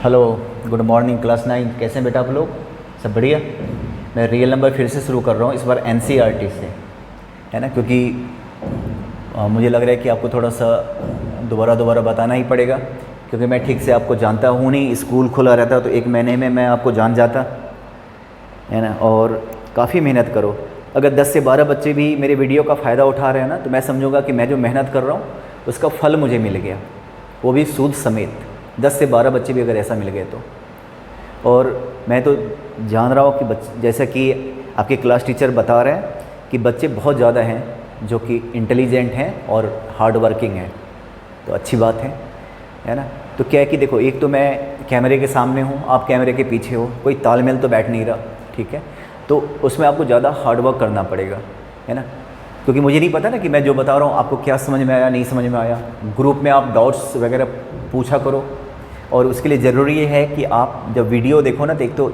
Hello, good morning class 9। कैसे हैं बेटा आप लोग? सब बढ़िया। मैं रियल नंबर फिर से शुरू कर रहा हूँ, इस बार एनसीईआरटी से, है ना, क्योंकि मुझे लग रहा है कि आपको थोड़ा सा दोबारा बताना ही पड़ेगा, क्योंकि मैं ठीक से आपको जानता हूँ नहीं। स्कूल खुला रहता तो एक महीने में मैं आपको जान जाता, है ना। और काफ़ी मेहनत करो। अगर 10 से 12 बच्चे भी मेरे वीडियो का फ़ायदा उठा रहे हैं ना, तो मैं समझूंगा कि मैं जो मेहनत कर रहा हूँ उसका फल मुझे मिल गया, वो भी सूद समेत। 10 से 12 बच्चे भी अगर ऐसा मिल गए तो। और मैं तो जान रहा हूँ कि जैसा कि आपके क्लास टीचर बता रहे हैं कि बच्चे बहुत ज़्यादा हैं जो कि इंटेलिजेंट हैं और हार्ड वर्किंग हैं, तो अच्छी बात है ना। तो क्या है कि देखो, एक तो मैं कैमरे के सामने हूँ, आप कैमरे के पीछे हो, कोई तालमेल तो बैठ नहीं रहा, ठीक है। तो उसमें आपको ज़्यादा हार्ड वर्क करना पड़ेगा, है ना, क्योंकि मुझे नहीं पता ना कि मैं जो बता रहा हूँ आपको क्या समझ में आया, नहीं समझ में आया। ग्रुप में आप डाउट्स वगैरह पूछा करो, और उसके लिए ज़रूरी ये है कि आप जब वीडियो देखो ना, तो एक तो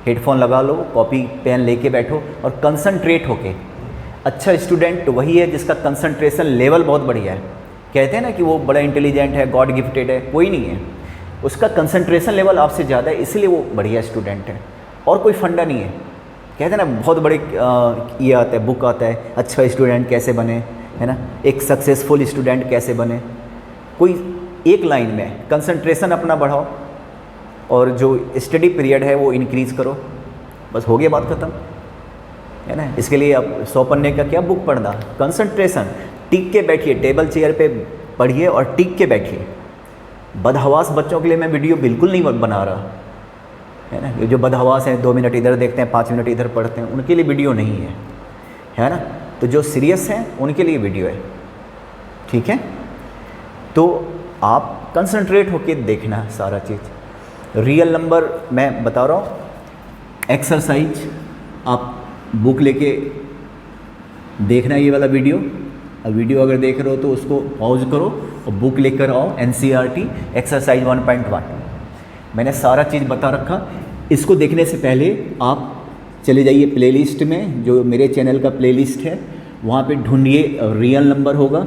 हेडफोन लगा लो, कॉपी पेन लेके बैठो और कंसंट्रेट होके। अच्छा स्टूडेंट वही है जिसका कंसंट्रेशन लेवल बहुत बढ़िया है। कहते हैं ना कि वो बड़ा इंटेलिजेंट है, गॉड गिफ्टेड है, कोई नहीं है। उसका कंसंट्रेशन लेवल आपसे ज़्यादा है, इसलिए वो बढ़िया स्टूडेंट है, और कोई फंडा नहीं है। कहते हैं ना, बहुत बड़े ये आता है, बुक आता है, अच्छा स्टूडेंट कैसे बने, है ना, एक सक्सेसफुल स्टूडेंट कैसे बने। कोई एक लाइन में कंसंट्रेशन अपना बढ़ाओ और जो स्टडी पीरियड है वो इंक्रीज़ करो, बस हो गया, बात ख़त्म, है ना। इसके लिए आप 100 पन्ने का क्या बुक पढ़ना, कंसंट्रेशन। टिक के बैठिए, टेबल चेयर पे पढ़िए और टिक के बैठिए। बदहवास बच्चों के लिए मैं वीडियो बिल्कुल नहीं बना रहा, है ना। ये जो बदहवास हैं, 2 मिनट इधर देखते हैं, 5 मिनट इधर पढ़ते हैं, उनके लिए वीडियो नहीं है ना। तो जो सीरियस हैं उनके लिए वीडियो है, ठीक है। तो आप कंसंट्रेट होके देखना सारा चीज़। रियल नंबर मैं बता रहा हूँ, एक्सरसाइज आप बुक लेके देखना ये वाला वीडियो। अब वीडियो अगर देख रहे हो तो उसको पॉज करो और बुक लेकर आओ, एनसीईआरटी एक्सरसाइज 1.1। मैंने सारा चीज़ बता रखा। इसको देखने से पहले आप चले जाइए प्लेलिस्ट में, जो मेरे चैनल का प्लेलिस्ट है, वहाँ पे ढूंढिए रियल नंबर होगा,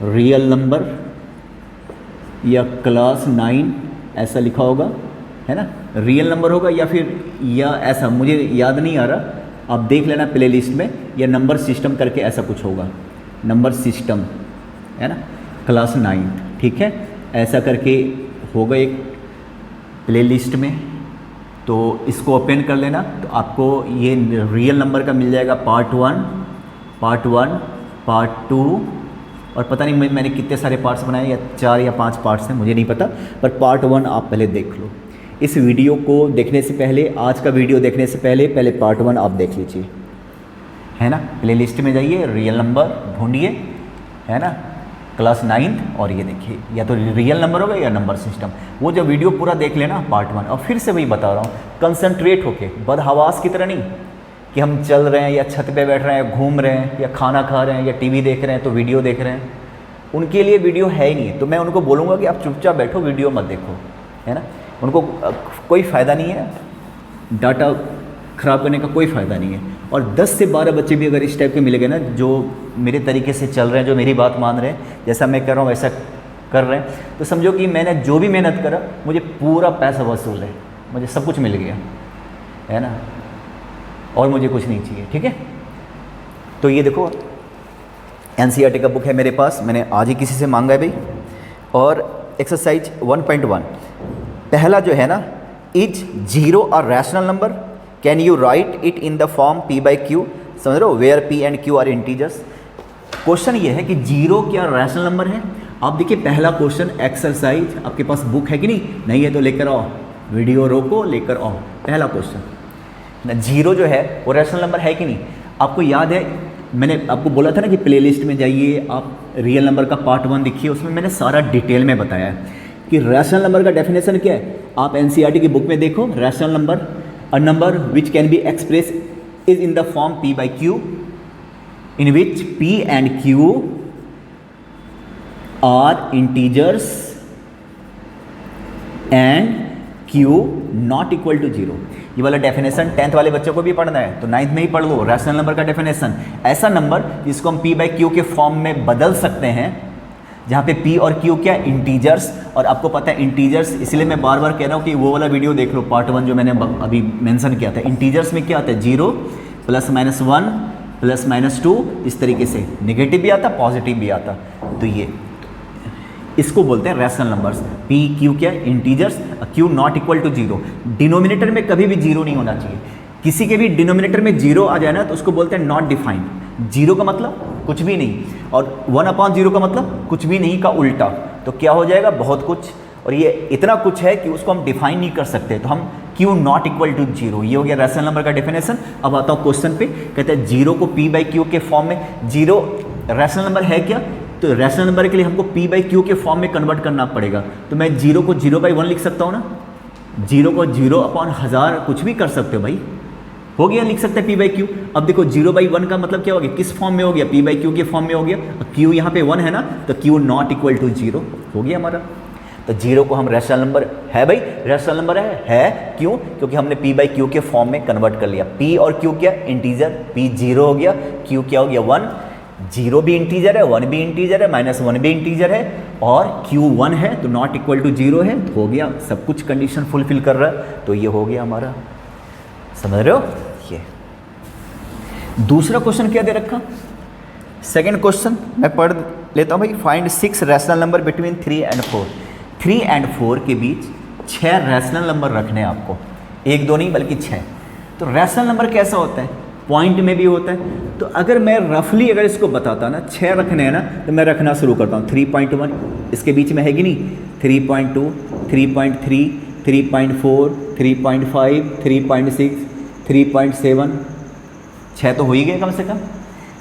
रियल नंबर या क्लास 9 ऐसा लिखा होगा, है ना। रियल नंबर होगा या ऐसा, मुझे याद नहीं आ रहा, आप देख लेना प्लेलिस्ट में, या नंबर सिस्टम करके ऐसा कुछ होगा, नंबर सिस्टम, है ना, क्लास 9, ठीक है। ऐसा करके होगा एक प्लेलिस्ट में, तो इसको ओपन कर लेना, तो आपको ये रियल नंबर का मिल जाएगा पार्ट 1, पार्ट 2, और पता नहीं मैंने कितने सारे पार्ट्स बनाए, या 4 या 5 पार्ट्स हैं, मुझे नहीं पता, पर पार्ट 1 आप पहले देख लो। इस वीडियो को देखने से पहले, आज का वीडियो देखने से पहले पार्ट 1 आप देख लीजिए, है ना। प्लेलिस्ट में जाइए, रियल नंबर ढूंढिए, है ना, क्लास 9, और ये देखिए, या तो रियल नंबर होगा या नंबर सिस्टम। वो जो वीडियो पूरा देख लेना पार्ट 1। और फिर से वही बता रहा हूँ, कंसंट्रेट होके, बदहवास की तरह नहीं कि हम चल रहे हैं या छत पे बैठ रहे हैं, घूम रहे हैं, या खाना खा रहे हैं, या टीवी देख रहे हैं तो वीडियो देख रहे हैं। उनके लिए वीडियो है ही नहीं। तो मैं उनको बोलूँगा कि आप चुपचाप बैठो, वीडियो मत देखो, है ना। उनको कोई फ़ायदा नहीं है, डाटा ख़राब करने का कोई फ़ायदा नहीं है। और 10 से 12 बच्चे भी अगर इस टाइप के मिलेंगे ना, जो मेरे तरीके से चल रहे हैं, जो मेरी बात मान रहे हैं, जैसा मैं कर रहा हूँ वैसा कर रहे हैं, तो समझो कि मैंने जो भी मेहनत करा, मुझे पूरा पैसा वसूल है, मुझे सब कुछ मिल गया, है ना, और मुझे कुछ नहीं चाहिए, ठीक है। तो ये देखो, एनसीईआरटी का बुक है मेरे पास, मैंने आज ही किसी से मांगा है भाई। और एक्सरसाइज 1.1, पहला जो है ना, is 0 a rational number, can you write it in the form p/q। समझ रहे हो, where p and q are integers. Question ये है कि 0 क्या रैशनल नंबर है। आप देखिए, पहला क्वेश्चन एक्सरसाइज, आपके पास बुक है कि नहीं है तो लेकर आओ, वीडियो रोको, लेकर आओ। पहला क्वेश्चन ना, 0 जो है वो रैशनल नंबर है कि नहीं। आपको याद है, मैंने आपको बोला था ना कि प्लेलिस्ट में जाइए, आप रियल नंबर का पार्ट 1 देखिए, उसमें मैंने सारा डिटेल में बताया है कि रैशनल नंबर का डेफिनेशन क्या है। आप एनसीईआरटी की बुक में देखो, rational number, a number which can be express is in the form p/q, in which p and q are integers and q not equal to 0। ये वाला डेफिनेशन 10th वाले बच्चों को भी पढ़ना है तो 9th में ही पढ़ लो। रैशनल नंबर का डेफिनेशन, ऐसा नंबर जिसको हम p/q के फॉर्म में बदल सकते हैं, जहाँ पे P और Q क्या इंटीजर्स, और आपको पता है इंटीजर्स, इसलिए मैं बार बार कह रहा हूँ कि वो वाला वीडियो देख लो, पार्ट 1 जो मैंने अभी मेंशन किया था। इंटीजर्स में क्या आता है 0 +-1 +-2, इस तरीके से नेगेटिव भी आता पॉजिटिव भी आता। तो ये इसको बोलते हैं रैशनल नंबर्स। P Q क्या integers, Q not equal to 0। Denominator में कभी भी 0 नहीं होना चाहिए। किसी के भी डिनोमिनेटर में 0 आ जाए ना तो उसको बोलते हैं नॉट डिफाइंड। 0 का मतलब कुछ भी नहीं, और 1/0 का मतलब कुछ भी नहीं का उल्टा। तो क्या हो जाएगा बहुत कुछ, और ये इतना कुछ है कि उसको हम डिफाइन नहीं कर सकते। तो हम Q नॉट इक्वल टू 0, ये हो गया रैशनल नंबर का डेफिनेशन। अब आता हूँ क्वेश्चन पे, कहते हैं 0 को P/Q के फॉर्म में। 0 रैशनल नंबर है क्या, तो रैशनल नंबर के लिए हमको P/Q के फॉर्म में कन्वर्ट करना पड़ेगा। तो मैं 0 को 0/1 लिख सकता हूँ ना, 0 को 0/1000 कुछ भी कर सकते हो भाई, हो गया, लिख सकते हैं P/Q। अब देखो 0/1 का मतलब क्या हो गया, किस फॉर्म में हो गया, P/Q के फॉर्म में हो गया। Q यहाँ पे 1 है ना, तो Q नॉट इक्वल टू 0 हो गया हमारा। तो 0 को हम रैशनल नंबर है भाई, रैशनल नंबर है क्यों, क्योंकि हमने P/Q के फॉर्म में कन्वर्ट कर लिया। P और Q क्या इंटीजर, P 0 हो गया, Q क्या हो गया 1। 0 भी इंटीजर है, 1 भी इंटीजर है, -1 भी इंटीजर है, और Q 1 है तो नॉट इक्वल टू 0 है। तो हो गया, सब कुछ कंडीशन फुलफिल कर रहा है। तो ये हो गया हमारा, समझ रहे हो। ये दूसरा क्वेश्चन क्या दे रखा, सेकंड क्वेश्चन मैं पढ़ लेता हूँ भाई। Find 6 rational number between 3 and 4। 3 and 4 के बीच 6 रैशनल नंबर रखने हैं आपको, 1 2 नहीं बल्कि 6। तो रैशनल नंबर कैसा होता है, पॉइंट में भी होता है। तो अगर मैं रफली अगर इसको बताता ना 6 रखने हैं ना, तो मैं रखना शुरू करता हूँ 3.1 इसके बीच में है कि नहीं, 3.2 3.3 3.4 3.5 3.6 3.7, 6 तो हो ही गए कम से कम।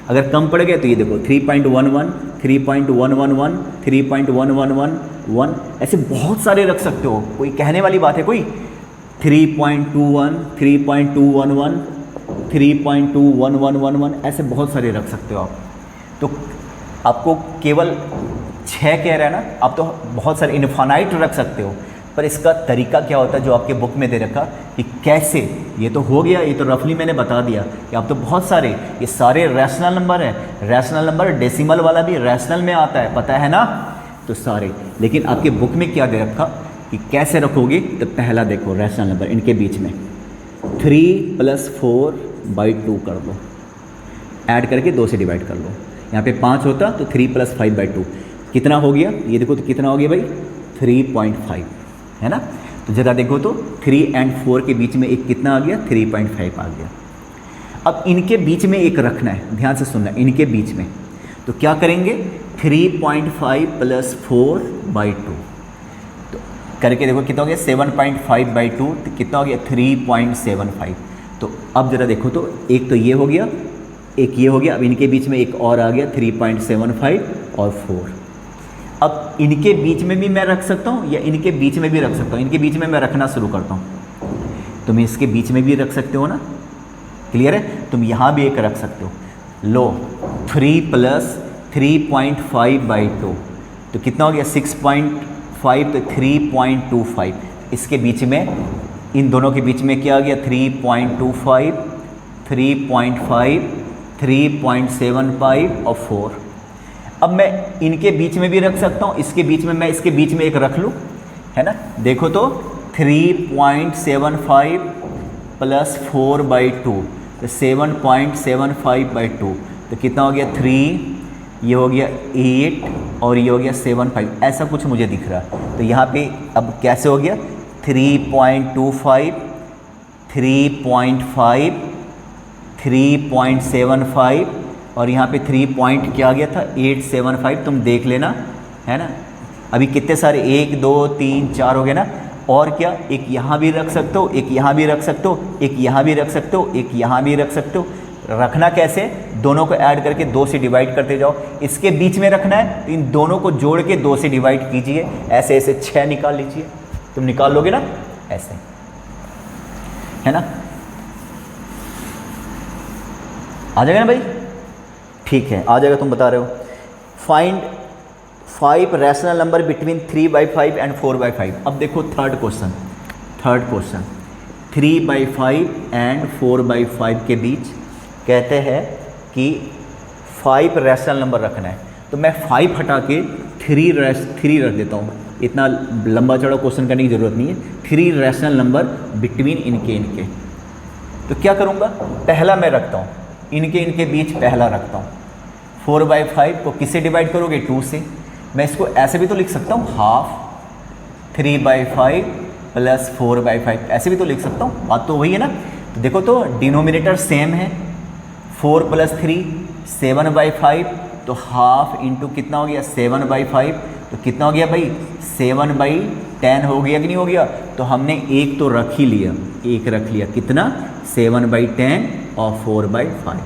अगर कम पड़ गए तो ये देखो 3.11 3.111 3.111 ऐसे बहुत सारे रख सकते हो, कोई कहने वाली बात है कोई। 3.21 3.211 3.21111 ऐसे बहुत सारे रख सकते हो आप। तो आपको केवल 6 कह रहा है ना, आप तो बहुत सारे इनफाइनाइट रख सकते हो, पर इसका तरीका क्या होता है जो आपके बुक में दे रखा कि कैसे। ये तो हो गया, ये तो रफली मैंने बता दिया कि आप तो बहुत सारे, ये सारे रैशनल नंबर है। रैशनल नंबर डेसिमल वाला भी रैशनल में आता है, पता है ना, तो सारे। लेकिन आपके बुक में क्या दे रखा कि कैसे रखोगे, तो पहला देखो रैशनल नंबर इनके बीच में 3 + 4/2 कर दो, ऐड करके 2 से डिवाइड कर लो। यहाँ पे 5 होता तो 3 + 5/2 कितना हो गया, ये देखो तो कितना हो गया भाई 3.5 है ना। तो ज़रा देखो तो 3 and 4 के बीच में एक कितना आ गया 3.5 आ गया। अब इनके बीच में एक रखना है, ध्यान से सुनना, इनके बीच में तो क्या करेंगे 3.5 + 4/2, तो करके देखो कितना हो गया 7.5/2, तो कितना हो गया 3.75। तो अब ज़रा देखो तो एक तो ये हो गया, एक ये हो गया, अब इनके बीच में एक और आ गया 3.75 और 4। अब इनके बीच में भी मैं रख सकता हूँ या इनके बीच में भी रख सकता हूँ, इनके बीच में मैं रखना शुरू करता हूँ। तुम इसके बीच में भी रख सकते हो ना, क्लियर है। तुम यहाँ भी एक रख सकते हो, लो 3 + 3.5/2 तो कितना हो गया 6.5, तो 3.25। इसके बीच में, इन दोनों के बीच में क्या आ गया 3.25 3.5 3.75 और 4। अब मैं इनके बीच में भी रख सकता हूँ, इसके बीच में मैं इसके बीच में एक रख लूँ, है ना। देखो तो 3.75 + 4/2 तो 7.75/2, तो कितना हो गया 3, ये हो गया 8 और ये हो गया 7.5, ऐसा कुछ मुझे दिख रहा है। तो यहाँ पे अब कैसे हो गया 3.25 3.5 3.75 और यहाँ पे 3 पॉइंट क्या आ गया था 875, तुम देख लेना, है ना। अभी कितने सारे 1 2 3 4 हो गए ना, और क्या एक यहाँ भी रख सकते हो, एक यहाँ भी रख सकते हो, एक यहाँ भी रख सकते हो, एक यहाँ भी रख सकते हो। रखना कैसे, दोनों को ऐड करके 2 से डिवाइड करते जाओ। इसके बीच में रखना है तो इन दोनों को जोड़ के 2 से डिवाइड कीजिए, ऐसे ऐसे 6 निकाल लीजिए। तुम निकाल लोगे ना ऐसे, है ना, आ जाएगा ना भाई, ठीक है आ जाएगा, तुम बता रहे हो। Find 5 rational number between 3/5 and 4/5। अब देखो थर्ड क्वेश्चन 3/5 एंड 4/5 के बीच कहते हैं कि 5 रैशनल नंबर रखना है। तो मैं 5 हटा के 3 रख देता हूँ, इतना लंबा चौड़ा क्वेश्चन करने की ज़रूरत नहीं है। 3 रैशनल नंबर बिटवीन इनके। तो क्या करूँगा, पहला मैं रखता हूँ, इनके बीच पहला रखता हूँ। 4/5 को किससे डिवाइड करोगे, 2 से। मैं इसको ऐसे भी तो लिख सकता हूँ, हाफ 3/5 प्लस 4/5, ऐसे भी तो लिख सकता हूँ, बात तो वही है ना। तो देखो तो डिनोमिनेटर सेम है, 4 + 3 7/5, तो हाफ इंटू कितना हो गया 7/5, तो कितना हो गया भाई 7/10 हो गया कि नहीं हो गया। तो हमने एक तो रख ही लिया, एक रख लिया, कितना 7/10 और 4/5।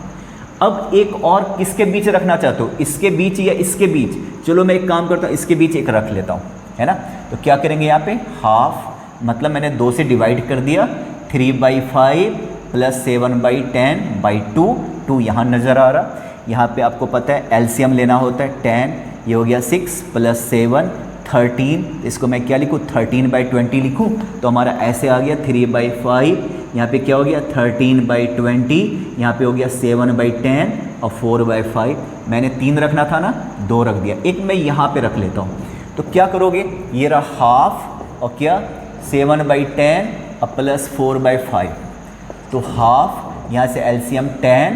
अब एक और किसके बीच रखना चाहते हो, इसके बीच या इसके बीच। चलो मैं एक काम करता हूँ, इसके बीच एक रख लेता हूँ, है ना। तो क्या करेंगे यहाँ पे, हाफ मतलब मैंने 2 से डिवाइड कर दिया, 3/5 प्लस 7/10/2, 2 यहाँ नज़र आ रहा। यहाँ पे आपको पता है एलसीएम लेना होता है 10, ये हो गया 6 + 7 13, इसको मैं क्या लिखूँ 13/20 लिखूँ। तो हमारा ऐसे आ गया 3/5, यहाँ पे क्या हो गया 13/20, यहाँ पे हो गया 7/10 और 4/5। मैंने 3 रखना था ना, 2 रख दिया, एक मैं यहाँ पे रख लेता हूँ। तो क्या करोगे, ये रहा हाफ और क्या 7/10 और प्लस 4/5, तो हाफ यहाँ से एलसीएम 10,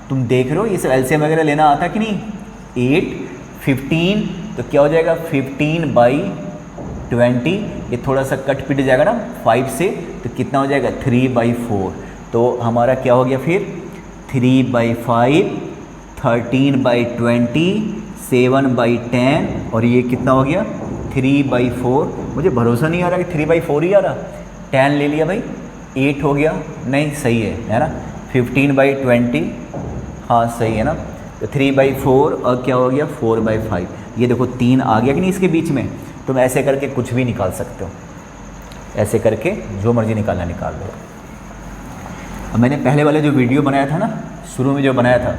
तुम देख रहे हो ये सब एलसीएम वगैरह लेना आता कि नहीं, 8 15, तो क्या हो जाएगा 15/20, ये थोड़ा सा कट पिट जाएगा ना 5 से, तो कितना हो जाएगा 3/4। तो हमारा क्या हो गया फिर 3/5 13/20 7/10 और ये कितना हो गया 3/4। मुझे भरोसा नहीं आ रहा कि 3/4 ही आ रहा, 10 ले लिया भाई, 8 हो गया, नहीं सही है ना, 15/20, हाँ सही है ना। तो 3/4 और क्या हो गया 4/5, ये देखो 3 आ गया कि नहीं इसके बीच में। तुम ऐसे करके कुछ भी निकाल सकते हो, ऐसे करके जो मर्जी निकालना निकाल लो। अब मैंने पहले वाले जो वीडियो बनाया था ना, शुरू में जो बनाया था,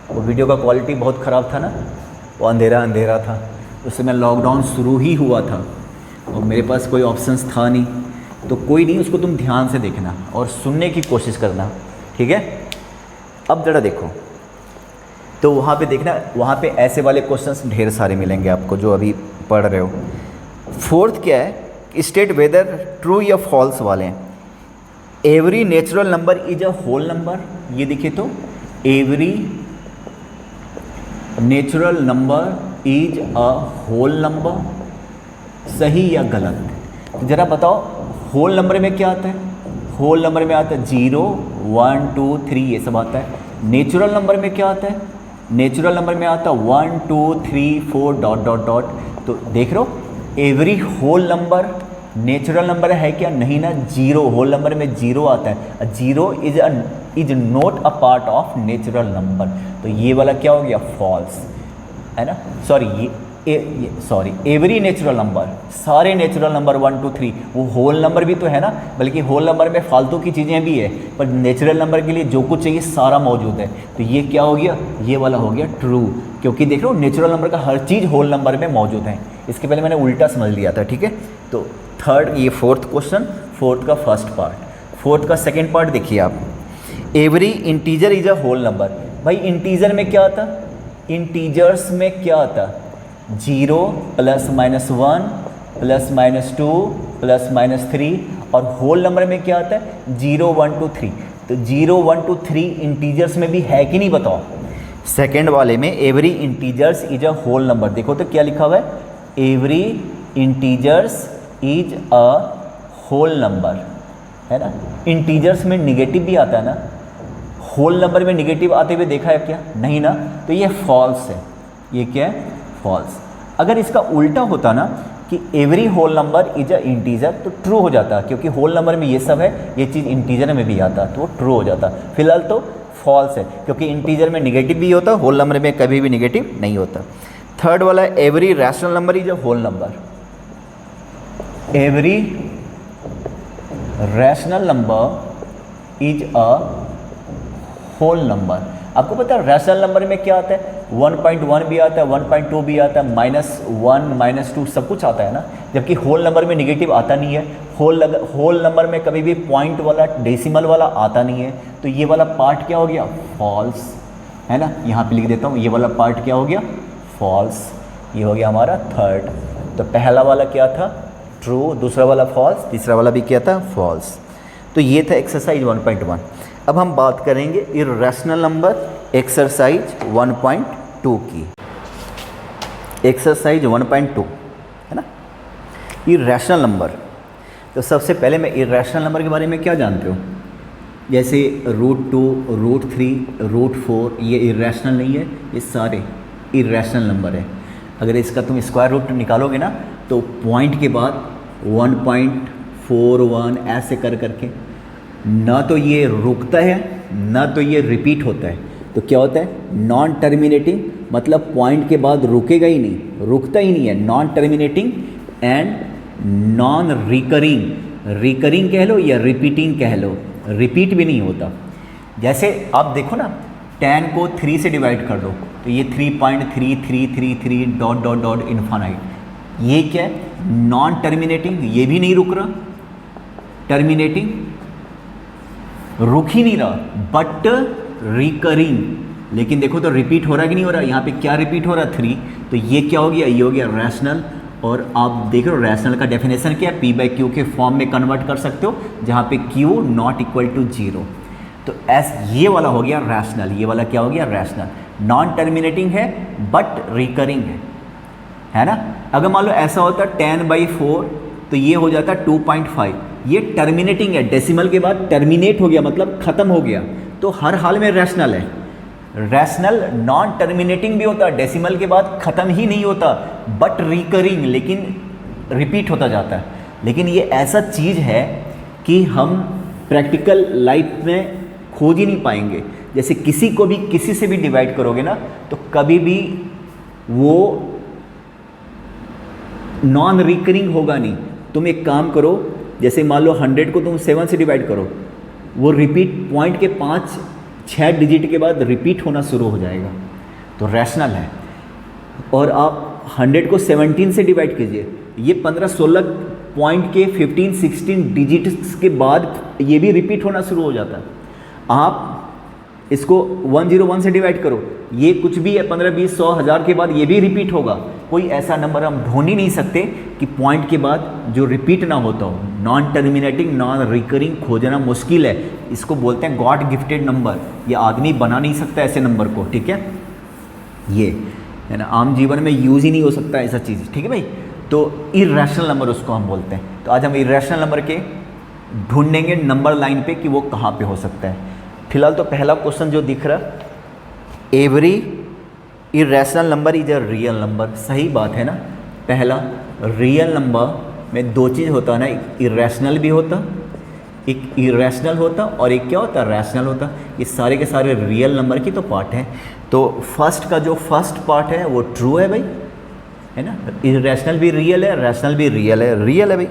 वो वीडियो का क्वालिटी बहुत ख़राब था ना, वो अंधेरा था, उस समय लॉकडाउन शुरू ही हुआ था और मेरे पास कोई ऑप्शंस था नहीं। तो कोई नहीं, उसको तुम ध्यान से देखना और सुनने की कोशिश करना, ठीक है। अब ज़रा देखो, तो वहाँ पे देखना, वहाँ पे ऐसे वाले क्वेश्चंस ढेर सारे मिलेंगे आपको जो अभी पढ़ रहे हो। फोर्थ क्या है, स्टेट वेदर ट्रू या फॉल्स वाले हैं। Every natural number is a whole number, ये देखिए तो every natural number is a whole number, सही या गलत। तो ज़रा बताओ होल नंबर में क्या आता है, होल नंबर में आता है 0 1 2 3 ये सब आता है। नेचुरल नंबर में क्या आता है, नेचुरल नंबर में आता है 1 2 3 4 ... तो देख रहे हो every whole number natural number है क्या, नहीं ना, 0 होल नंबर में 0 आता है, 0 is not a part of natural number. तो ये वाला क्या हो गया फॉल्स, है ना। Sorry sorry every natural number, सारे नेचुरल नंबर 1 2 3, वो होल नंबर भी तो है ना, बल्कि होल नंबर में फालतू की चीज़ें भी है, पर नेचुरल नंबर के लिए जो कुछ चाहिए सारा मौजूद है। तो ये क्या हो गया, ये वाला हो गया ट्रू, क्योंकि देख लो नेचुरल नंबर का हर चीज़ होल नंबर में मौजूद है। इसके पहले मैंने उल्टा समझ लिया था, ठीक है। तो थर्ड, ये फोर्थ क्वेश्चन, फोर्थ का फर्स्ट पार्ट। फोर्थ का सेकेंड पार्ट देखिए आप, every integer is a whole number. भाई इंटीजर में क्या आता, इंटीजर्स में क्या आता, 0 +- 1 +-2 +-3, और होल नंबर में क्या आता है 0 1 2 3। तो 0 1 2 3 इंटीजर्स में भी है कि नहीं बताओ। सेकेंड वाले में every integers is a whole number, देखो तो क्या लिखा हुआ है, every integers is a whole number, है ना। इंटीजर्स में निगेटिव भी आता है ना, होल नंबर में निगेटिव आते हुए देखा है क्या, नहीं ना। तो ये फॉल्स है, ये क्या है फॉल्स। अगर इसका उल्टा होता ना कि every whole number is a integer, तो ट्रू हो जाता, क्योंकि होल नंबर में ये सब है, ये चीज़ इंटीजर में भी आता, तो वो ट्रू हो जाता। फिलहाल तो फॉल्स है, क्योंकि इंटीजर में निगेटिव भी होता, होल नंबर में कभी भी निगेटिव नहीं होता। थर्ड वाला every rational number is a whole number, every rational number is a whole number. आपको पता है रैशनल नंबर में क्या आता है, 1.1 भी आता है, 1.2 भी आता है, -1 -2 सब कुछ आता है ना, जबकि होल नंबर में निगेटिव आता नहीं है। होल नंबर में कभी भी पॉइंट वाला डेसिमल वाला आता नहीं है। तो ये वाला पार्ट क्या हो गया फॉल्स, है ना। यहाँ पे लिख देता हूँ, ये वाला पार्ट क्या हो गया फॉल्स, ये हो गया हमारा थर्ड। तो पहला वाला क्या था, ट्रू, दूसरा वाला फॉल्स, तीसरा वाला भी क्या था, फॉल्स। तो ये था एक्सरसाइज 1.1। अब हम बात करेंगे इर्रेशनल नंबर एक्सरसाइज 1.2 की। एक्सरसाइज 1.2 है ना, इर्रेशनल नंबर। तो सबसे पहले मैं इर्रेशनल नंबर के बारे में क्या जानते हो, जैसे √2, √3, √4, ये इर्रेशनल नहीं है, ये सारे इर्रेशनल नंबर है। अगर इसका तुम स्क्वायर रूट निकालोगे ना तो पॉइंट के बाद 1.41 ऐसे कर करके ना तो ये रुकता है ना तो ये रिपीट होता है। तो क्या होता है, नॉन टर्मिनेटिंग, मतलब पॉइंट के बाद रुकेगा ही नहीं, रुकता ही नहीं है, non terminating and non recurring, recurring कह लो या रिपीटिंग कह लो, रिपीट भी नहीं होता। जैसे आप देखो ना 10 को 3 से डिवाइड कर दो तो ये 3.3333 डॉट डॉट डॉट इन्फानाइट, ये क्या है, नॉन टर्मिनेटिंग, ये भी नहीं रुक रहा, टर्मिनेटिंग रुक ही नहीं रहा, बट रिकरिंग। लेकिन देखो तो रिपीट हो रहा है कि नहीं हो रहा, यहाँ पे क्या रिपीट हो रहा है, 3। तो ये क्या हो गया, ये हो गया रैशनल। और आप देख रहे हो रैशनल का डेफिनेशन क्या है, P/Q के फॉर्म में कन्वर्ट कर सकते हो, जहाँ पे Q नॉट इक्वल टू 0। तो ये वाला हो गया रैशनल, ये वाला क्या हो गया, रैशनल। नॉन टर्मिनेटिंग है बट रिकरिंग है ना। अगर मान लो ऐसा होता 10/4 तो ये हो जाता 2.5, ये टर्मिनेटिंग है, डेसिमल के बाद टर्मिनेट हो गया मतलब खत्म हो गया, तो हर हाल में रैशनल है। रैशनल नॉन टर्मिनेटिंग भी होता है, डेसिमल के बाद ख़त्म ही नहीं होता, बट रिकरिंग, लेकिन रिपीट होता जाता है। लेकिन ये ऐसा चीज़ है कि हम प्रैक्टिकल लाइफ में खोज ही नहीं पाएंगे। जैसे किसी को भी किसी से भी डिवाइड करोगे ना तो कभी भी वो नॉन रिकरिंग होगा नहीं। तुम एक काम करो, जैसे मान लो 100 को तुम 7 से डिवाइड करो, वो रिपीट पॉइंट के 5-6 डिजिट के बाद रिपीट होना शुरू हो जाएगा, तो रैशनल है। और आप 100 को 17 से डिवाइड कीजिए, ये 15-16 पॉइंट के 15-16 डिजिट्स के बाद ये भी रिपीट होना शुरू हो जाता है। आप इसको 101 से डिवाइड करो, ये कुछ भी है 15-20-100-1000 के बाद ये भी रिपीट होगा। कोई ऐसा नंबर हम ढूंढ ही नहीं सकते कि पॉइंट के बाद जो रिपीट ना होता हो। नॉन टर्मिनेटिंग, नॉन रिकरिंग खोजना मुश्किल है, इसको बोलते हैं गॉड गिफ्टेड नंबर। ये आदमी बना नहीं सकता ऐसे नंबर को, ठीक है, ये है ना, आम जीवन में यूज़ ही नहीं हो सकता ऐसा चीज़, ठीक है भाई। तो इर्रेशनल नंबर उसको हम बोलते हैं। तो आज हम इर्रेशनल नंबर के ढूंढेंगे नंबर लाइन पे कि वो कहाँ पे हो सकता है। फिलहाल तो पहला क्वेश्चन जो दिख रहा, every irrational number is a real number, सही बात है ना। पहला, रियल नंबर में दो चीज़ होता है ना, एक इर्रेशनल भी होता, एक इर्रेशनल होता और एक क्या होता, रैशनल होता। ये सारे के सारे रियल नंबर की तो पार्ट है। तो फर्स्ट का जो फर्स्ट पार्ट है वो ट्रू है भाई, है ना, इर्रेशनल भी रियल है, रैशनल भी रियल है भाई।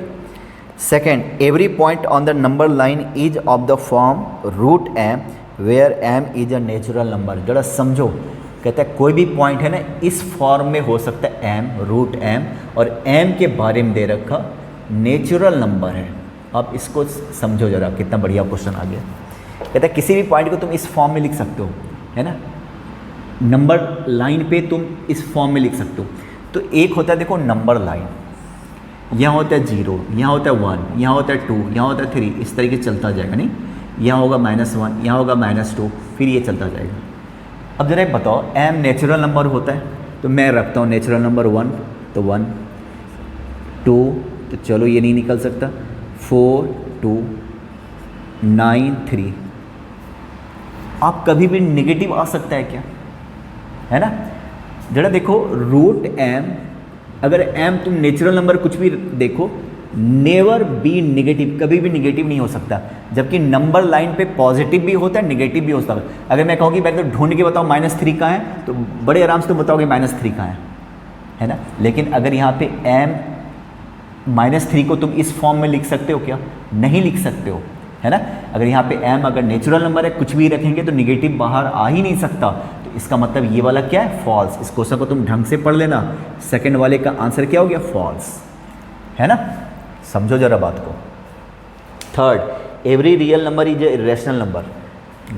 Second, every point on the number line is of the form √m where m is a natural number. जरा समझो, कहता है कोई भी पॉइंट है ना इस फॉर्म में हो सकता है m, √m, और m के बारे में दे रखा नेचुरल नंबर है। आप इसको समझो जरा, कितना बढ़िया क्वेश्चन आ गया। कहता है किसी भी पॉइंट को तुम इस फॉर्म में लिख सकते हो, है ना, नंबर लाइन पे तुम इस फॉर्म में लिख सकते हो। तो एक होता है देखो नंबर लाइन, यहाँ होता है 0, यहाँ होता है 1, यहाँ होता है 2, यहाँ होता है 3, इस तरीके चलता जाएगा, नहीं, यहाँ होगा -1, यहाँ होगा -2, फिर ये चलता जाएगा। अब जरा बताओ, m नेचुरल नंबर होता है तो मैं रखता हूँ नेचुरल नंबर 1, तो 1, 2 तो चलो ये नहीं निकल सकता, 4, 2, 9, 3। आप कभी भी नेगेटिव आ सकता है क्या, है ना। जरा देखो √m, अगर m तुम नेचुरल नंबर कुछ भी देखो, नेवर बी नेगेटिव, कभी भी नेगेटिव नहीं हो सकता। जबकि नंबर लाइन पे पॉजिटिव भी होता है, नेगेटिव भी होता है। अगर मैं कहूँ कि भाई तो ढूंढ के बताओ -3 कहाँ है, तो बड़े आराम से तुम बताओगे -3 कहाँ है ना। लेकिन अगर यहाँ पे m -3 को तुम इस फॉर्म में लिख सकते हो क्या, नहीं लिख सकते हो, है ना। अगर यहाँ पे m अगर नेचुरल नंबर है, कुछ भी रखेंगे तो नेगेटिव बाहर आ ही नहीं सकता। तो इसका मतलब ये वाला क्या है, फॉल्स। इस क्वेश्चन को तुम ढंग से पढ़ लेना, सेकंड वाले का आंसर क्या हो गया, फॉल्स, है ना। समझो जरा बात को। Third, every real number is a rational number,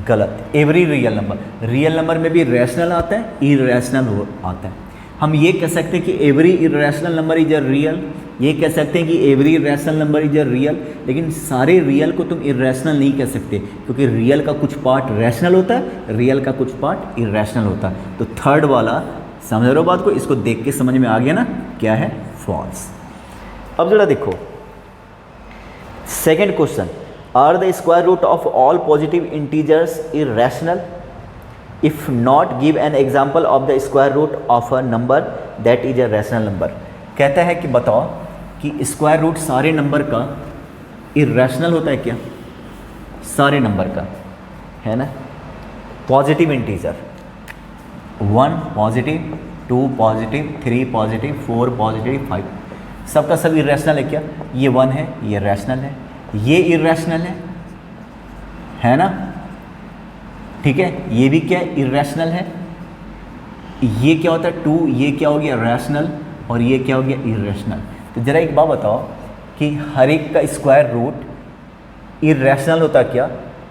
गलत। एवरी रियल नंबर में भी रैशनल आता है, इरेशनल आता है। हम ये कह सकते हैं कि every irrational number is a real, ये कह सकते हैं कि every irrational number is a real, लेकिन सारे रियल को तुम इरेशनल नहीं कह सकते, क्योंकि रियल का कुछ पार्ट रैशनल होता है, रियल का कुछ पार्ट इरेशनल होता है। तो थर्ड वाला समझ रहे हो बात को, इसको देख के समझ में आ गया ना, क्या है, फॉल्स। अब जरा देखो second question, are the square root of all positive integers irrational? If not give an example of the square root of a number that is a rational number. कहता है कि बताओ कि स्क्वायर रूट सारे number का irrational होता है क्या? सारे नंबर का, है ना, positive integer 1 positive, 2 positive, 3 positive, 4 positive, 5, सबका सब इरेशनल है क्या? ये 1 है, ये रैशनल है, ये इरेशनल है ना, ठीक है, ये भी क्या है, इरेशनल है। ये क्या होता है 2, ये क्या हो गया रैशनल, और ये क्या हो गया इरेशनल। तो जरा एक बात बताओ कि हर एक का स्क्वायर रूट इरेशनल होता क्या?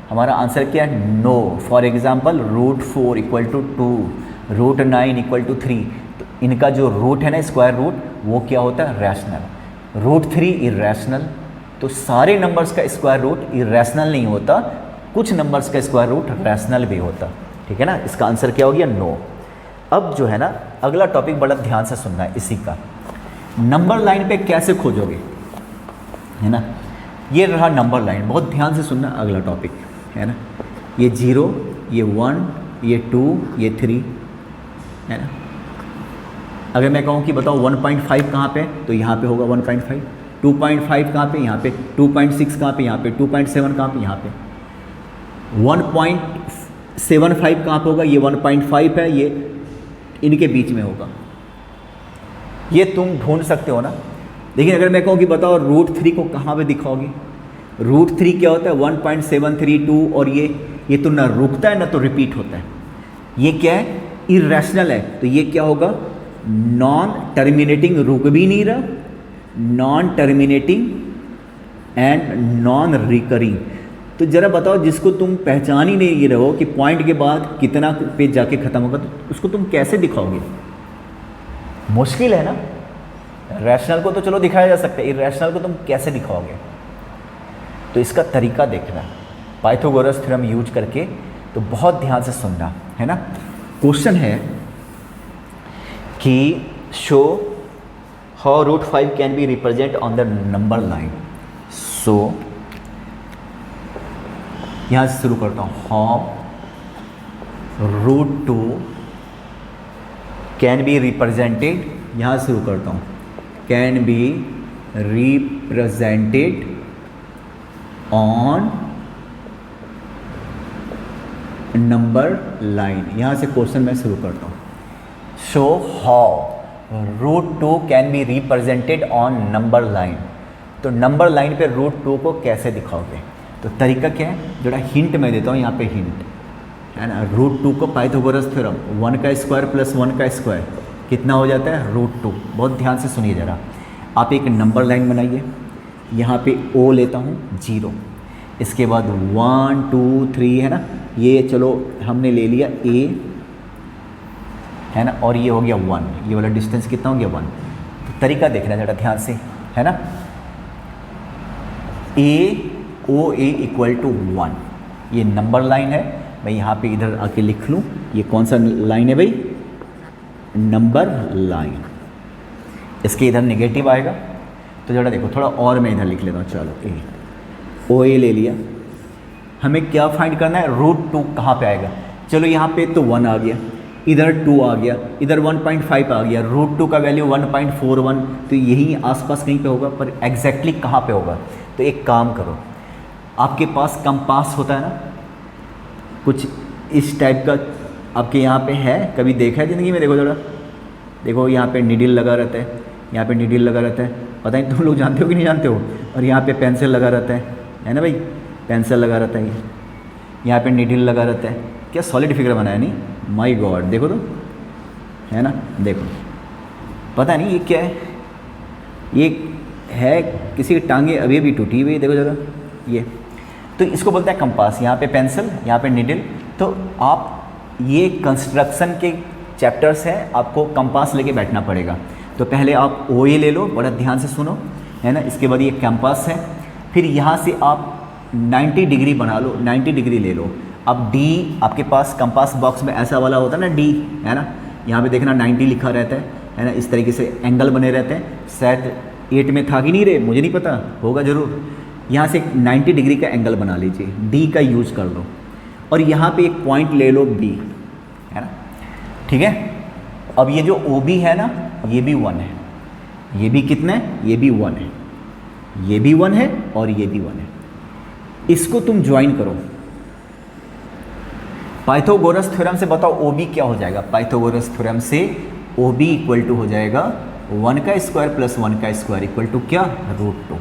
हमारा आंसर क्या है, नो। फॉर एग्जांपल √4 = 2, √9 = 3, तो इनका जो रूट है ना स्क्वायर रूट, वो क्या होता है, रैशनल। √3 इरेशनल। तो सारे नंबर्स का स्क्वायर रूट इरेशनल नहीं होता, कुछ नंबर्स का स्क्वायर रूट रैशनल भी होता, ठीक है ना। इसका आंसर क्या हो गया, नो। अब जो है ना अगला टॉपिक बड़ा ध्यान से सुनना है इसी का, नंबर लाइन पे कैसे खोजोगे, है ना। ये रहा नंबर लाइन, बहुत ध्यान से सुनना अगला टॉपिक, है ना। ये 0, ये 1, ये 2, ये 3, है ना। अगर मैं कहूँ कि बताओ 1.5 कहाँ पे, तो यहाँ पे होगा 1.5, 2.5 कहाँ पे, यहाँ पे, 2.6 कहाँ पे, यहाँ पे, 2.7 कहाँ पे, यहाँ पे, 1.75 कहाँ पे होगा, ये 1.5 है, ये इनके बीच में होगा। ये तुम ढूंढ सकते हो ना। लेकिन अगर मैं कहूँ कि बताओ √3 को कहाँ पे दिखाओगे, √3 क्या होता है, 1.732, और ये तो ना रुकता है ना तो रिपीट होता है, ये क्या है, इरेशनल है। तो ये क्या होगा, नॉन टर्मिनेटिंग, रुक भी नहीं रहा, non terminating and non recurring. तो ज़रा बताओ जिसको तुम पहचान ही नहीं रहो कि पॉइंट के बाद कितना पे जाके ख़त्म होगा, तो उसको तुम कैसे दिखाओगे, मुश्किल है ना। रैशनल को तो चलो दिखाया जा सकता है, इरेशनल को तुम कैसे दिखाओगे? तो इसका तरीका देखना, पाइथागोरस थ्योरम यूज करके, तो बहुत ध्यान से सुनना, है ना। क्वेश्चन है कि show how √5 can be represent on the number line. So यहाँ से शुरू करता हूँ, हाउ √2 कैन बी रिप्रेजेंटेड, यहाँ से शुरू करता हूँ, can be represented on number line. यहाँ से क्वेश्चन मैं शुरू करता हूँ, show how √2 can be represented on number line. तो नंबर लाइन पे √2 को कैसे दिखाओगे? तो तरीका क्या है, जरा हिंट मैं देता हूँ, यहाँ पे हिंट है ना। √2 को पाइथागोरस थ्योरम 1 का स्क्वायर प्लस 1 का स्क्वायर कितना हो जाता है, √2। बहुत ध्यान से सुनिए ज़रा, आप एक नंबर लाइन बनाइए, यहाँ पे O लेता हूँ 0, इसके बाद 1 2 3 है ना, ये चलो हमने ले लिया A, है ना, और ये हो गया 1, ये वाला डिस्टेंस कितना हो गया 1। तो तरीका देखना ज़रा ध्यान से, है ना। AOA = 1, ये नंबर लाइन है। मैं यहाँ पे इधर आके लिख लूँ, ये कौन सा लाइन है भाई, नंबर लाइन। इसके इधर नेगेटिव आएगा, तो जरा देखो थोड़ा और मैं इधर लिख लेता हूँ, चलो OA ले लिया। हमें क्या फाइंड करना है, √2 कहाँ पे आएगा। चलो यहाँ पे तो 1 आ गया, इधर 2 आ गया, इधर 1.5 आ गया, √2 का वैल्यू 1.41, तो यही आसपास कहीं पे होगा, पर एग्जैक्टली कहाँ पे होगा। तो एक काम करो, आपके पास कंपास होता है ना, कुछ इस टाइप का आपके यहाँ पे है, कभी देखा है ज़िंदगी में? देखो ज़रा, देखो यहाँ पे नीडल लगा रहता है, यहाँ पे नीडल लगा रहता है, पता नहीं तुम लोग जानते हो कि नहीं जानते हो। और यहाँ पे पेंसिल लगा रहता है ना भाई, पेंसिल लगा रहता है, यहाँ पे नीडल लगा रहता है। क्या सॉलिड फिगर बनाया नहीं, माय गॉड, देखो तो, है ना, देखो, पता नहीं ये क्या है, ये है किसी की टांगे अभी भी टूटी हुई, देखो ज़रा ये, तो इसको बोलते हैं कंपास। यहाँ पे पेंसिल, यहाँ पे नीडल। तो आप ये कंस्ट्रक्शन के चैप्टर्स हैं, आपको कंपास लेके बैठना पड़ेगा। तो पहले आप ओ ए ले लो, बड़ा ध्यान से सुनो, है ना। इसके बाद ये कंपास है, फिर यहाँ से आप 90 डिग्री बना लो, 90 डिग्री ले लो। अब डी आपके पास कंपास बॉक्स में ऐसा वाला होता है ना, डी, है ना, यहाँ पे देखना 90 लिखा रहता है ना। इस तरीके से एंगल बने रहते हैं, शायद 8 में था कि नहीं रे, मुझे नहीं पता, होगा ज़रूर। यहाँ से 90 डिग्री का एंगल बना लीजिए, डी का यूज कर लो, और यहाँ पे एक पॉइंट ले लो बी, है ना, ठीक है। अब ये जो ओ बी है ना, ये भी 1 है, ये भी कितना है, ये भी 1 है, ये भी 1 है और ये भी 1 है। इसको तुम ज्वाइन करो। पाइथागोरस थ्योरम से बताओ ओ बी क्या हो जाएगा। पाइथागोरस थ्योरम से ओ बी इक्वल टू हो जाएगा 1 का स्क्वायर प्लस 1 का स्क्वायर इक्वल टू क्या, √2।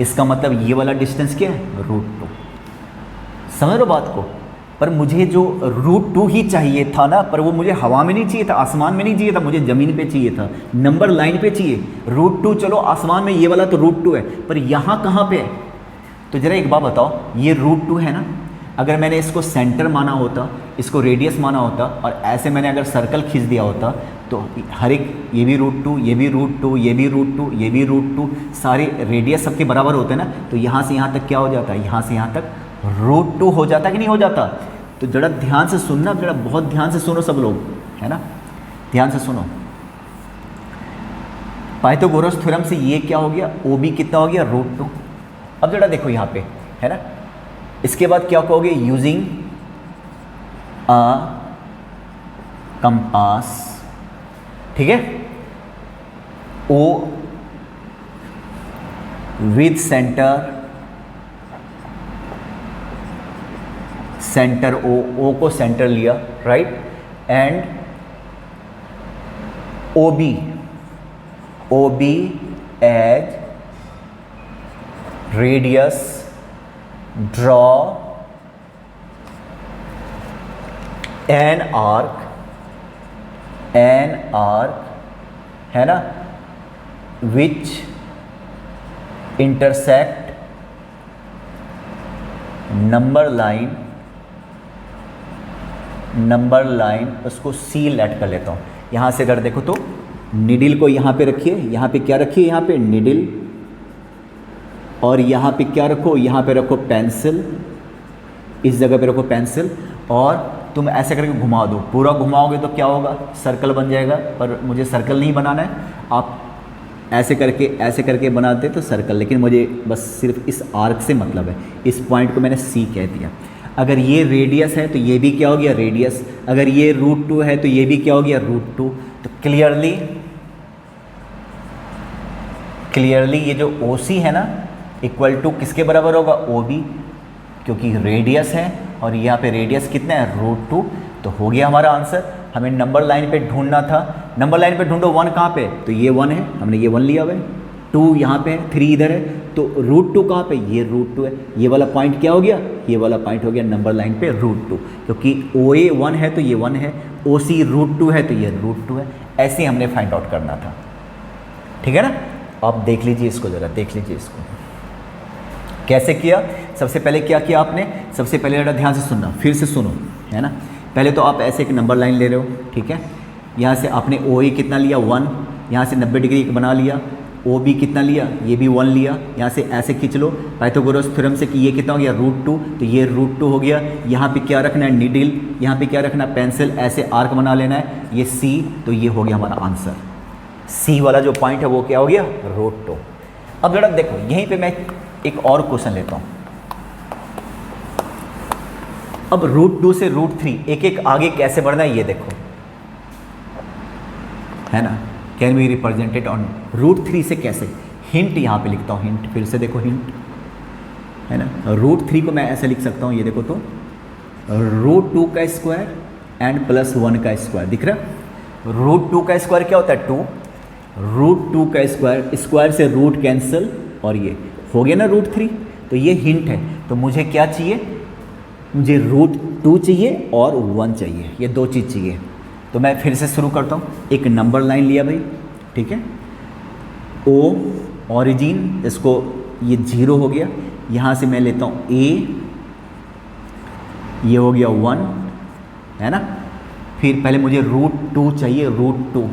इसका मतलब ये वाला डिस्टेंस क्या है, √2। समझ लो बात को। पर मुझे जो √2 ही चाहिए था ना, पर वो मुझे हवा में नहीं चाहिए था, आसमान में नहीं चाहिए था, मुझे ज़मीन पे चाहिए था, नंबर लाइन पे चाहिए। √2 चलो आसमान में, ये वाला तो √2 है, पर यहाँ कहाँ पे है। तो ज़रा एक बात बताओ, ये √2 है ना, अगर मैंने इसको सेंटर माना होता, इसको रेडियस माना होता, और ऐसे मैंने अगर सर्कल खींच दिया होता, तो हर एक, ये भी √2, ये भी √2, ये भी √2, ये भी √2, सारे रेडियस सबके बराबर होते हैं ना। तो यहाँ से यहाँ तक क्या हो जाता है, यहाँ से यहाँ तक √2 हो जाता कि नहीं हो जाता। तो जरा ध्यान से सुनना, जरा बहुत ध्यान से सुनो सब लोग, है ना, ध्यान से सुनो। पाइथागोरस थ्योरम से ये क्या हो गया, ओ बी कितना हो गया, √2। अब जरा देखो यहाँ पे, है ना, इसके बाद क्या कहोगे, यूजिंग अ कंपास, ठीक है, O with centre, centre O को सेंटर लिया, right, and O B as radius, draw an arc, है ना, विच इंटरसेक्ट नंबर लाइन, उसको सी लेट कर लेता हूँ। यहाँ से अगर देखो तो निडिल को यहाँ पे रखिए, यहाँ पे क्या रखिए, यहाँ पे निडिल, और यहाँ पे क्या रखो, यहाँ पे रखो पेंसिल, इस जगह पे रखो पेंसिल, और तुम ऐसे करके घुमा दो। पूरा घुमाओगे तो क्या होगा, सर्कल बन जाएगा, पर मुझे सर्कल नहीं बनाना है, आप ऐसे करके बनाते तो सर्कल, लेकिन मुझे बस सिर्फ इस आर्क से मतलब है। इस पॉइंट को मैंने सी कह दिया। अगर ये रेडियस है तो ये भी क्या हो गया, रेडियस। अगर ये √2 है तो ये भी क्या हो गया, √2। तो क्लियरली ये जो OC है ना, इक्वल टू किसके बराबर होगा, OB, क्योंकि रेडियस है और यहाँ पे रेडियस कितना है, √2। तो हो गया हमारा आंसर। हमें नंबर लाइन पे ढूंढना था, नंबर लाइन पे ढूंढो 1 कहाँ पे, तो ये 1 है, हमने ये 1 लिया हुआ है, 2 यहाँ पे है, 3 इधर है, तो √2 कहाँ पे, ये √2 है। ये वाला पॉइंट क्या हो गया, ये वाला पॉइंट हो गया नंबर लाइन पे √2, क्योंकि OA 1 है तो ये 1 है, OC √2 है तो ये √2 है। ऐसे ही हमने फाइंड आउट करना था, ठीक है ना। आप देख लीजिए इसको, ज़रा देख लीजिए इसको कैसे किया। सबसे पहले क्या किया आपने, सबसे पहले ज़रा ध्यान से सुनना, फिर से सुनो, है ना। पहले तो आप ऐसे एक नंबर लाइन ले रहे हो, ठीक है, यहाँ से आपने OA कितना लिया, 1, यहाँ से 90 डिग्री बना लिया, OB कितना लिया, ये भी 1 लिया, यहाँ से ऐसे खींच लो पाइथागोरस थ्योरम से कि ये कितना हो गया, √2, तो ये √2 हो गया। यहाँ पे क्या रखना है, निडिल, यहाँ पे क्या रखना है, पेंसिल, ऐसे आर्क बना लेना है, ये C, तो ये हो गया हमारा आंसर। C वाला जो पॉइंट है वो क्या हो गया, √2। अब जरा देखो यहीं पे मैं एक और क्वेश्चन लेता हूँ। अब √2 से √3 एक एक आगे कैसे बढ़ना है ये देखो, है ना, कैन बी रिप्रेजेंटेड ऑन √3 से कैसे। हिंट यहाँ पे लिखता हूँ, हिंट, फिर से देखो हिंट, है ना। √3 को मैं ऐसे लिख सकता हूँ, ये देखो तो √2 का स्क्वायर एंड प्लस 1 का स्क्वायर, दिख रहा। √2 का स्क्वायर क्या होता है, 2, √2 का स्क्वायर, स्क्वायर से रूट कैंसिल, और ये हो गया ना √3। तो ये हिंट है। तो मुझे क्या चाहिए, मुझे √2 चाहिए और 1 चाहिए, ये 2 चीज़ चाहिए। तो मैं फिर से शुरू करता हूँ। एक नंबर लाइन लिया भाई, ठीक है, O ऑरिजिन, इसको ये 0 हो गया, यहाँ से मैं लेता हूँ A, ये हो गया 1, है ना, फिर पहले मुझे √2 चाहिए, √2।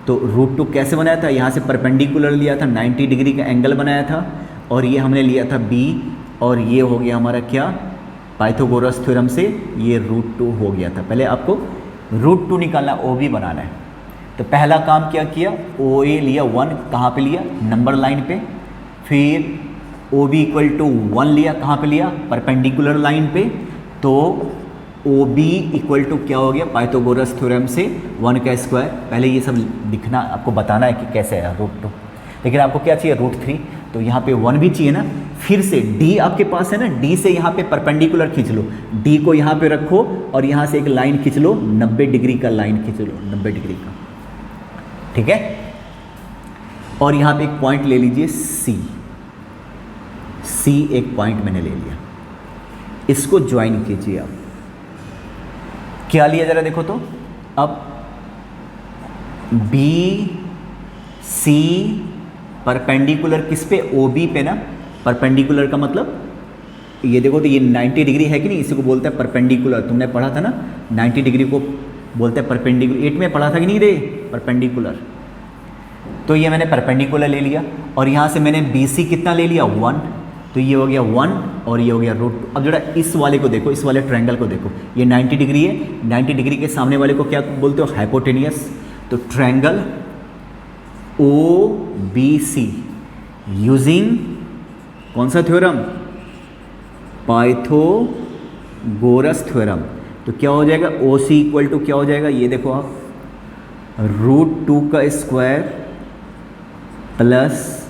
तो √2 कैसे बनाया था, यहाँ से परपेंडिकुलर लिया था, 90 डिग्री का एंगल बनाया था, और ये हमने लिया था b, और ये हो गया हमारा क्या, पाइथागोरस थ्योरम से ये √2 हो गया था। पहले आपको √2 निकालना, OB बनाना है। तो पहला काम क्या किया, OA लिया 1, कहाँ पे लिया, नंबर लाइन पे। फिर OB = 1 लिया, कहाँ पे लिया, परपेंडिकुलर लाइन पे। तो OB = क्या हो गया, पाइथागोरस थ्योरम से 1 का स्क्वायर। पहले ये सब लिखना, आपको बताना है कि कैसे है √2, लेकिन आपको क्या चाहिए, √3। तो यहाँ पे 1 भी चाहिए ना। फिर से D आपके पास है ना, D से यहाँ पे परपेंडिकुलर खींच लो, D को यहाँ पे रखो और यहाँ से एक लाइन खींच लो, 90 डिग्री का लाइन खींच लो, 90 डिग्री का, ठीक है। और यहाँ पे एक पॉइंट ले लीजिए C एक पॉइंट मैंने ले लिया, इसको ज्वाइन कीजिए आप। क्या लिया जरा देखो तो, अब BC परपेंडिकुलर किस पे, OB पे ना। परपेंडिकुलर का मतलब ये देखो तो ये 90 डिग्री है कि नहीं, इसी को बोलते हैं परपेंडिकुलर। तुमने पढ़ा था ना 90 डिग्री को बोलते हैं परपेंडिकुलर, 8 में पढ़ा था कि नहीं रे, परपेंडिकुलर। तो ये मैंने परपेंडिकुलर ले लिया, और यहाँ से मैंने BC कितना ले लिया, 1। तो ये हो गया 1 और ये हो गया √2। अब जरा इस वाले को देखो, इस वाले ट्रायंगल को देखो, ये 90 डिग्री है, 90 डिग्री के सामने वाले को क्या बोलते हो, हाइपोटेनियस। तो ट्रायंगल OBC यूजिंग कौन सा थ्योरम, पाइथागोरस थ्योरम। तो क्या हो जाएगा, OC = क्या हो जाएगा, ये देखो आप, √2 का स्क्वायर प्लस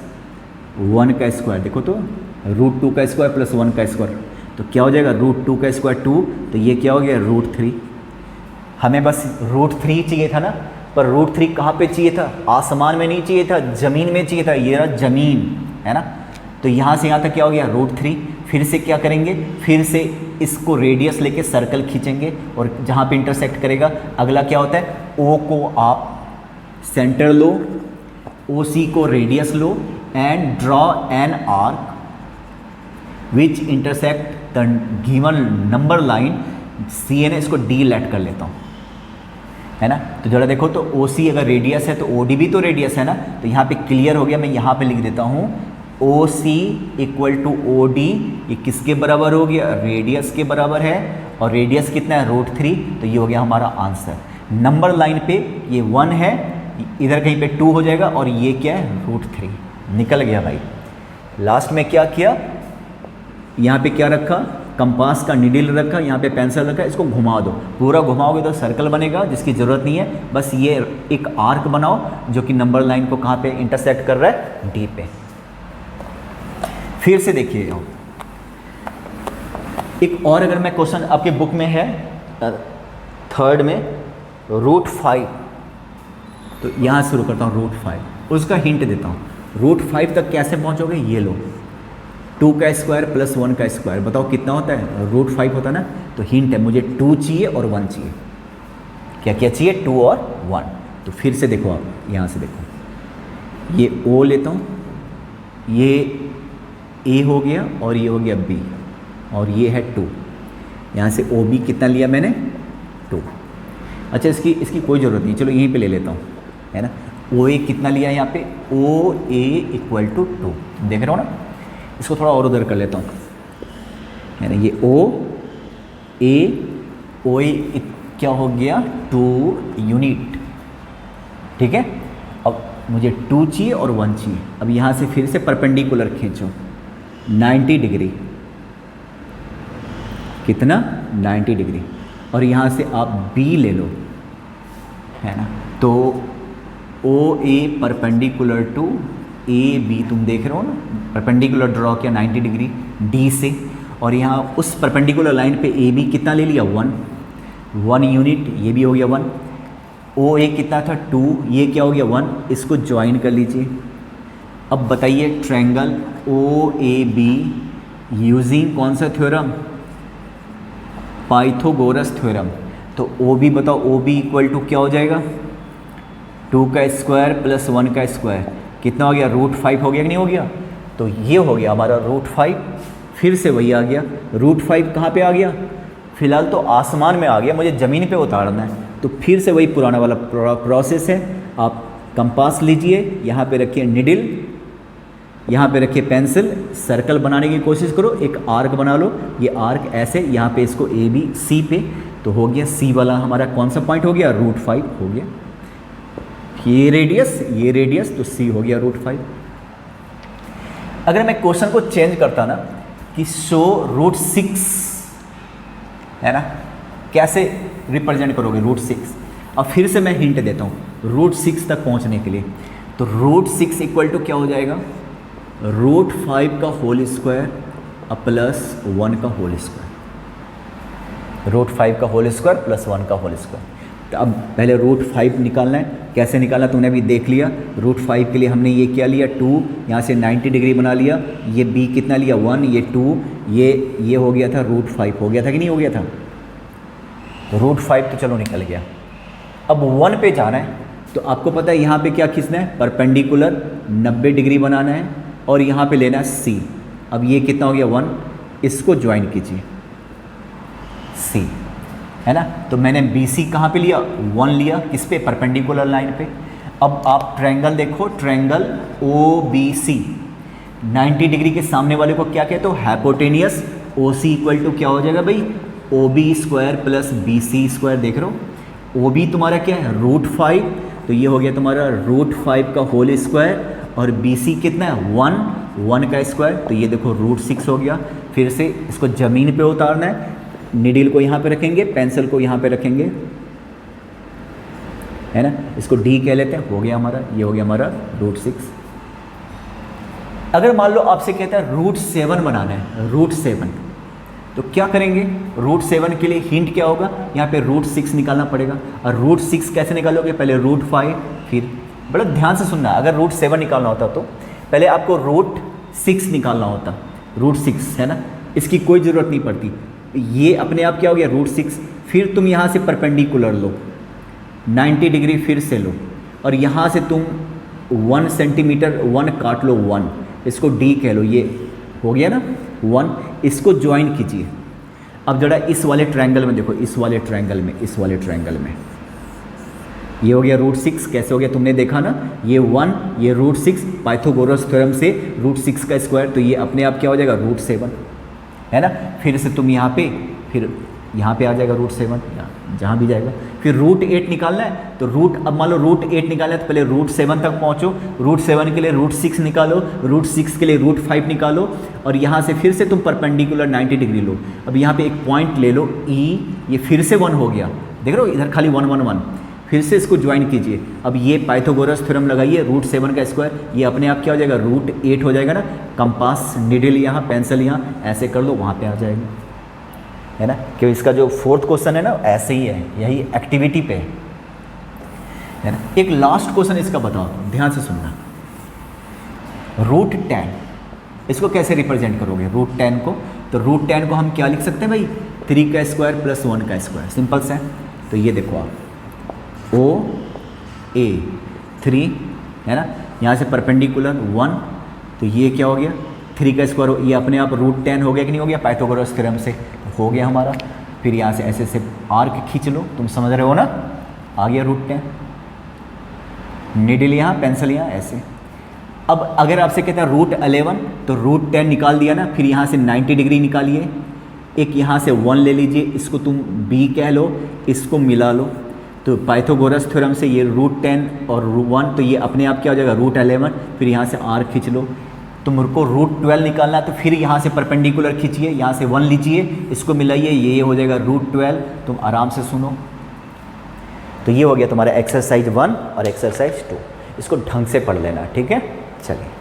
1 का स्क्वायर। देखो तो √2 का स्क्वायर प्लस 1 का स्क्वायर, तो क्या हो जाएगा, √2 का स्क्वायर 2, तो ये क्या हो गया, √3। हमें बस √3 चाहिए था ना, पर √3 कहाँ पे चाहिए था, आसमान में नहीं चाहिए था, ज़मीन में चाहिए था। ये रहा ज़मीन, है ना। तो यहाँ से यहाँ तक क्या हो गया, √3। फिर से क्या करेंगे, फिर से इसको रेडियस लेके सर्कल खींचेंगे, और जहाँ पे इंटरसेक्ट करेगा, अगला क्या होता है, O को आप सेंटर लो, OC को radius low, and draw an arc which intersect the given number line CN। इसको D लेट कर लेता हूँ, है ना। तो जरा देखो तो OC अगर रेडियस है तो OD भी तो रेडियस है ना। तो यहाँ पे क्लियर हो गया, मैं यहाँ पे लिख देता हूँ OC = OD। ये किसके बराबर हो गया, रेडियस के बराबर है, और रेडियस कितना है, √3। तो ये हो गया हमारा आंसर। नंबर लाइन पे ये 1 है, इधर कहीं पे 2 हो जाएगा, और ये क्या है, √3। निकल गया भाई। लास्ट में क्या किया, यहाँ पे क्या रखा, कंपास का निडल रखा, यहाँ पे पेंसिल रखा, इसको घुमा दो, पूरा घुमाओगे तो सर्कल बनेगा, जिसकी ज़रूरत नहीं है। बस ये एक आर्क बनाओ जो कि नंबर लाइन को कहाँ पे इंटरसेक्ट कर रहा है, D पे। फिर से देखिए, एक और अगर मैं क्वेश्चन आपके बुक में है 3rd में, √5। तो यहाँ शुरू करता हूँ, √5, उसका हिंट देता हूँ। √5 तक कैसे पहुँचोगे, ये लो, 2 का स्क्वायर प्लस 1 का स्क्वायर, बताओ कितना होता है, √5 होता है ना। तो हिंट है, मुझे 2 चाहिए और 1 चाहिए। क्या क्या चाहिए, 2 और 1। तो फिर से देखो आप, यहाँ से देखो, ये O लेता हूँ, ये A हो गया, और ये हो गया B, और ये है 2। यहाँ से OB कितना लिया मैंने, 2। अच्छा, इसकी कोई ज़रूरत नहीं, चलो यहीं पे ले लेता हूँ, है ना। OA कितना लिया है यहाँ पे, OA = 2, देख रहे हो ना। इसको थोड़ा और उधर कर लेता हूँ, है ना। ये OA क्या हो गया, 2 यूनिट, ठीक है। अब मुझे 2 चाहिए और 1 चाहिए। अब यहाँ से फिर से परपेंडिकुलर खींचो, 90 डिग्री, कितना, 90 डिग्री, और यहाँ से आप B ले लो, है ना। तो OA परपेंडिकुलर टू AB, तुम देख रहे हो ना, परपेंडिकुलर ड्रॉ किया 90 डिग्री D से, और यहाँ उस परपेंडिकुलर लाइन पे AB कितना ले लिया, 1 यूनिट, ये भी हो गया 1। OA कितना था, 2, ये क्या हो गया, 1। इसको ज्वाइन कर लीजिए। अब बताइए, ट्रायंगल OAB यूजिंग कौन सा थ्योरम, पाइथागोरस थ्योरम। तो OB बताओ, OB = क्या हो जाएगा, 2 का स्क्वायर प्लस 1 का स्क्वायर, कितना हो गया, √5 हो गया कि नहीं हो गया। तो ये हो गया हमारा √5। फिर से वही आ गया, √5 कहाँ पे आ गया, फिलहाल तो आसमान में आ गया, मुझे ज़मीन पे उतारना है। तो फिर से वही पुराना वाला प्रोसेस है। आप कंपास लीजिए, यहाँ पे रखिए निडिल, यहाँ पे रखिए पेंसिल, सर्कल बनाने की कोशिश करो, एक आर्क बना लो। ये आर्क ऐसे, यहाँ पे इसको ए बी सी पे, तो हो गया सी वाला हमारा कौन सा पॉइंट हो गया, √5 हो गया। ये रेडियस तो सी हो गया √5। अगर मैं क्वेश्चन को चेंज करता ना कि शो √6, है ना, कैसे रिप्रेजेंट करोगे √6? अब फिर से मैं हिंट देता हूँ √6 तक पहुँचने के लिए। तो √6 इक्वल टू क्या हो जाएगा, √5 का होल स्क्वायर प्लस 1 का होल स्क्वायर, √5 का होल स्क्वायर प्लस 1 का होल स्क्वायर। तो अब पहले √5 निकालना है, कैसे निकालना तुमने अभी देख लिया। √5 के लिए हमने ये क्या लिया, 2, यहाँ से 90 डिग्री बना लिया। ये b कितना लिया, 1, ये 2, ये हो गया था √5, हो गया था कि नहीं हो गया था। तो √5 तो चलो निकल गया। अब 1 पे जाना है, तो आपको पता है यहाँ पे क्या खींचना है, परपेंडिकुलर 90 डिग्री बनाना है और यहाँ पे लेना है c। अब ये कितना हो गया, 1, इसको ज्वाइन कीजिए c, है ना। तो मैंने BC कहाँ पे लिया, 1 लिया, किस पे, परपेंडिकुलर लाइन पे। अब आप ट्रायंगल देखो, ट्रायंगल OBC 90 डिग्री के सामने वाले को क्या कहते हो, हाइपोटेनियस। OC इक्वल टू क्या हो जाएगा भाई, OB² प्लस BC²। देख रहे हो, OB तुम्हारा क्या है, √5, तो ये हो गया तुम्हारा √5 का होल स्क्वायर और BC कितना है, 1 का स्क्वायर, तो ये देखो √6 हो गया। फिर से इसको ज़मीन पे उतारना है, निडिल को यहाँ पे रखेंगे, पेंसिल को यहाँ पे रखेंगे, है ना, इसको D कह लेते हैं, हो गया हमारा, ये हो गया हमारा √6। अगर मान लो आपसे कहता है √7 बनाना है, √7, तो क्या करेंगे, √7 के लिए हिंट क्या होगा, यहाँ पे √6 निकालना पड़ेगा। और √6 कैसे निकालोगे, पहले √5, फिर बड़ा ध्यान से सुनना, अगर √7 निकालना होता तो पहले आपको √6 निकालना होता, √6, है ना, इसकी कोई ज़रूरत नहीं पड़ती। ये अपने आप क्या हो गया, √6, फिर तुम यहाँ से परपेंडिकुलर लो, 90 डिग्री फिर से लो, और यहाँ से तुम 1 सेंटीमीटर 1 काट लो, 1, इसको D कह लो, ये हो गया ना 1, इसको ज्वाइन कीजिए। अब जरा इस वाले ट्रायंगल में देखो, इस वाले ट्रायंगल में ये हो गया √6, कैसे हो गया तुमने देखा ना, ये 1, ये √6, पाइथागोरस थ्योरम से √6 का स्क्वायर, तो ये अपने आप क्या हो जाएगा, √7, है ना। फिर से तुम यहाँ पे, फिर यहाँ पे आ जाएगा √7, जहाँ भी जाएगा। फिर √8 निकालना है, तो अब मान लो √8 निकालना है, तो पहले √7 तक पहुँचो, √7 के लिए √6 निकालो, √6 के लिए √5 निकालो, और यहाँ से फिर से तुम परपेंडिकुलर 90 डिग्री लो। अब यहाँ पे एक पॉइंट ले लो E, ये फिर से 1 हो गया, देख रहे हो इधर खाली 1 1 1, फिर से इसको ज्वाइन कीजिए। अब ये पाइथागोरस थ्योरम लगाइए, √7 का स्क्वायर, ये अपने आप क्या हो जाएगा, √8 हो जाएगा ना। कंपास, निडिल यहाँ, पेंसिल यहाँ, ऐसे कर लो, वहाँ पे आ जाएगा, है ना। क्योंकि इसका जो 4th क्वेश्चन है ना, ऐसे ही है, यही एक्टिविटी पे है ना। एक लास्ट क्वेश्चन इसका बताओ, ध्यान से सुनना। √10 इसको कैसे रिप्रेजेंट करोगे, √10 को, तो √10 को हम क्या लिख सकते हैं भाई, 3 का स्क्वायर प्लस 1 का स्क्वायर, सिंपल सा है। तो ये देखो आप OA 3, है ना, यहाँ से परपेंडिकुलर 1, तो ये क्या हो गया, 3 का स्क्वायर, ये अपने आप √10 हो गया कि नहीं हो गया, पाइथागोरस थ्योरम से हो गया हमारा। फिर यहाँ से ऐसे ऐसे आर्क खींच लो, तुम समझ रहे हो ना, आ गया √10, निडिल यहाँ, पेंसिल यहाँ, ऐसे। अब अगर आपसे कहता है √11, तो √10 निकाल दिया ना, फिर यहाँ से 90 डिग्री निकालिए, एक यहाँ से 1 ले लीजिए, इसको तुम B कह लो, इसको मिला लो, तो पाइथागोरस थ्योरम से ये √10 और 1, तो ये अपने आप क्या हो जाएगा, √11, फिर यहाँ से आर्क खींच लो। तुमको √12 निकालना है, तो फिर यहाँ से परपेंडिकुलर खींचिए, यहाँ से 1 लीजिए, इसको मिलाइए, ये हो जाएगा √12। तुम आराम से सुनो। तो ये हो गया तुम्हारा एक्सरसाइज 1 और एक्सरसाइज 2, इसको ढंग से पढ़ लेना, ठीक है। चलिए।